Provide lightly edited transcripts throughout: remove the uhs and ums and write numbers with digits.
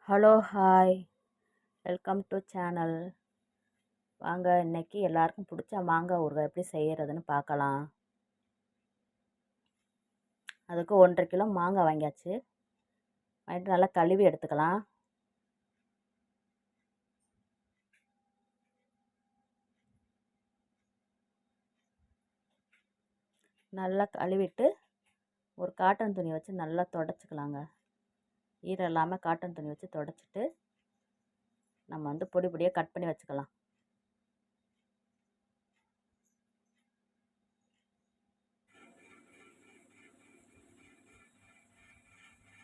Hello hi, welcome to channel. வாங்க, இன்னைக்கு எல்லாருக்கும் பிடிச்ச மாங்காய் ஊறுகாய் எப்படி செய்கிறதுன்னு பார்க்கலாம். அதுக்கு 1.5 கிலோ மாங்காய் வாங்கியாச்சு. வாங்கிட்டு நல்லா கழுவி எடுத்துக்கலாம். நல்லா கழுவிட்டு ஒரு காட்டன் துணி வச்சு நல்லா துடைச்சிக்கலாங்க. ஈரம் இல்லாமல் காட்டன் துணி வச்சு துடைச்சிட்டு நம்ம பொடி பொடியாக கட் பண்ணி வச்சுக்கலாம்.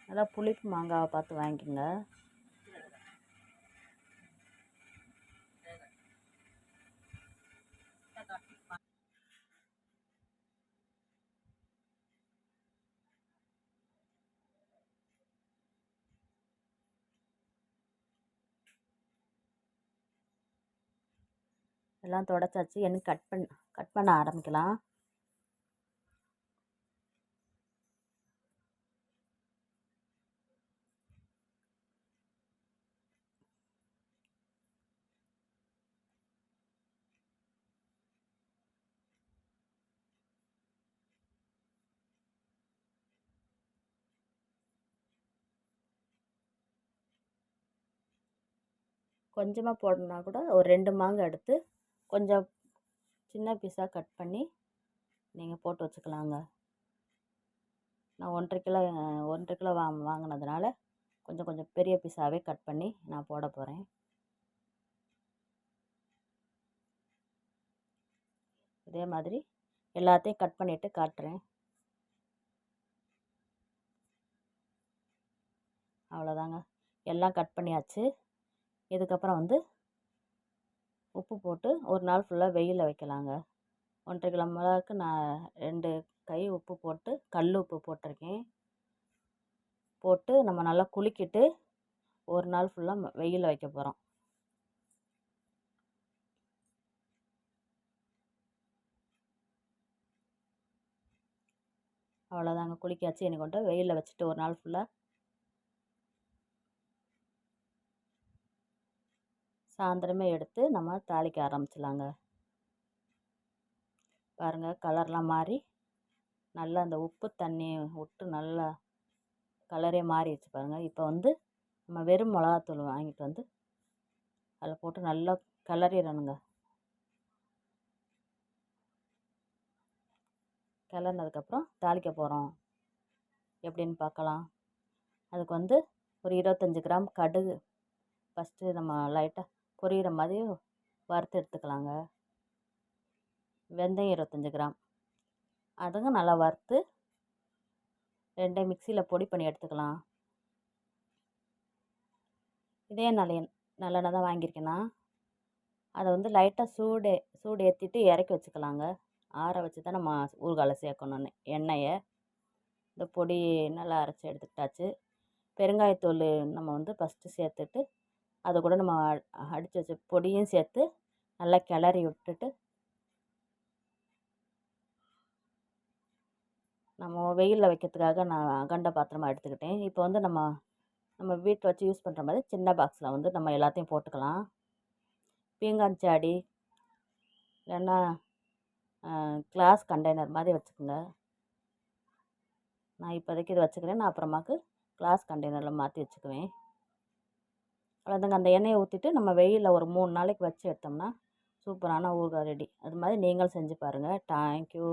நல்லா புளிப்பு மாங்காவை பார்த்து வாங்கிக்கோங்க. எல்லாம் துடைச்சாச்சு. எனக்கு கட் பண்ண ஆரம்பிக்கலாம். கொஞ்சமாக போடணுன்னா கூட ஒரு 2 மாங்காய் எடுத்து கொஞ்சம் சின்ன பீஸாக கட் பண்ணி நீங்கள் போட்டு வச்சுக்கலாங்க. நான் 1.5 கிலோ வாங்கினதுனால கொஞ்சம் கொஞ்சம் பெரிய பீஸாகவே கட் பண்ணி நான் போட போகிறேன். இதே மாதிரி எல்லாத்தையும் கட் பண்ணிவிட்டு காட்டுறேன். அவ்வளோதாங்க, எல்லாம் கட் பண்ணியாச்சு. இதுக்கப்புறம் உப்பு போட்டு ஒரு நாள் ஃபுல்லாக வெயிலில் வைக்கலாங்க. 1.5 கிலோ மிளகாக்கு நான் 2 கை உப்பு போட்டு கல் உப்பு போட்டிருக்கேன். போட்டு நம்ம நல்லா குலுக்கிட்டு ஒரு நாள் ஃபுல்லாக வெயிலில் வைக்க போகிறோம். அவ்வளோதாங்க, குளிக்காச்சு. எனக்கு வெயிலில் வச்சுட்டு ஒரு நாள் ஃபுல்லாக சாயந்தரமே எடுத்து நம்ம தாளிக்க ஆரம்பிச்சிடலாங்க. பாருங்கள், கலர்லாம் மாறி நல்லா அந்த உப்பு தண்ணி விட்டு நல்லா கலரே மாறிடுச்சு பாருங்கள். இப்போ நம்ம வெறும் மிளகாத்தூள் வாங்கிட்டு அதில் போட்டு நல்லா கிளறிடணுங்க. கிளறினதுக்கப்புறம் தாளிக்க போகிறோம். எப்படின்னு பார்க்கலாம். அதுக்கு ஒரு 25 கிராம் கடுகு ஃபஸ்ட்டு நம்ம லைட்டாக பொரியிற மாதிரி வறுத்து எடுத்துக்கலாங்க. வெந்தயம் 25 கிராம், அதுங்க நல்லா வறுத்து 2 மிக்சியில் பொடி பண்ணி எடுத்துக்கலாம். இதே நல்லெண்ணெய் தான் வாங்கியிருக்கேன்னா அதை லைட்டாக சூடு ஏற்றிட்டு இறக்கி வச்சுக்கலாங்க. ஆற வச்சு தான் நம்ம ஊறுகாயில் சேர்க்கணுன்னு எண்ணெயை. இந்த பொடி நல்லா அரைச்சி எடுத்துக்கிட்டாச்சு. பெருங்காயத்தூள் நம்ம ஃபஸ்ட்டு சேர்த்துட்டு அதை கூட நம்ம அடித்து வச்ச பொடியும் சேர்த்து நல்லா கிளறி விட்டுட்டு நம்ம வெயிலில் வைக்கிறதுக்காக நான் அகண்ட பாத்திரமாக எடுத்துக்கிட்டேன். இப்போ நம்ம வீட்டில் வச்சு யூஸ் பண்ணுற மாதிரி சின்ன பாக்ஸில் நம்ம எல்லாத்தையும் போட்டுக்கலாம். பீங்கான் சாடி இல்லைன்னா கிளாஸ் கண்டெய்னர் மாதிரி வச்சுக்கோங்க. நான் இப்போதைக்கு இது வச்சுக்கிறேன். நான் அப்புறமாக்கு கிளாஸ் கண்டெய்னரில் மாற்றி வச்சுக்குவேன். அவ்வளோதாங்க, அந்த எண்ணெயை ஊற்றிட்டு நம்ம வெயிலில் ஒரு 3 நாளைக்கு வச்சு எடுத்தோம்னா சூப்பரான ஊறுகாய் ரெடி. அது மாதிரி நீங்களும் செஞ்சு பாருங்கள். தேங்க்யூ.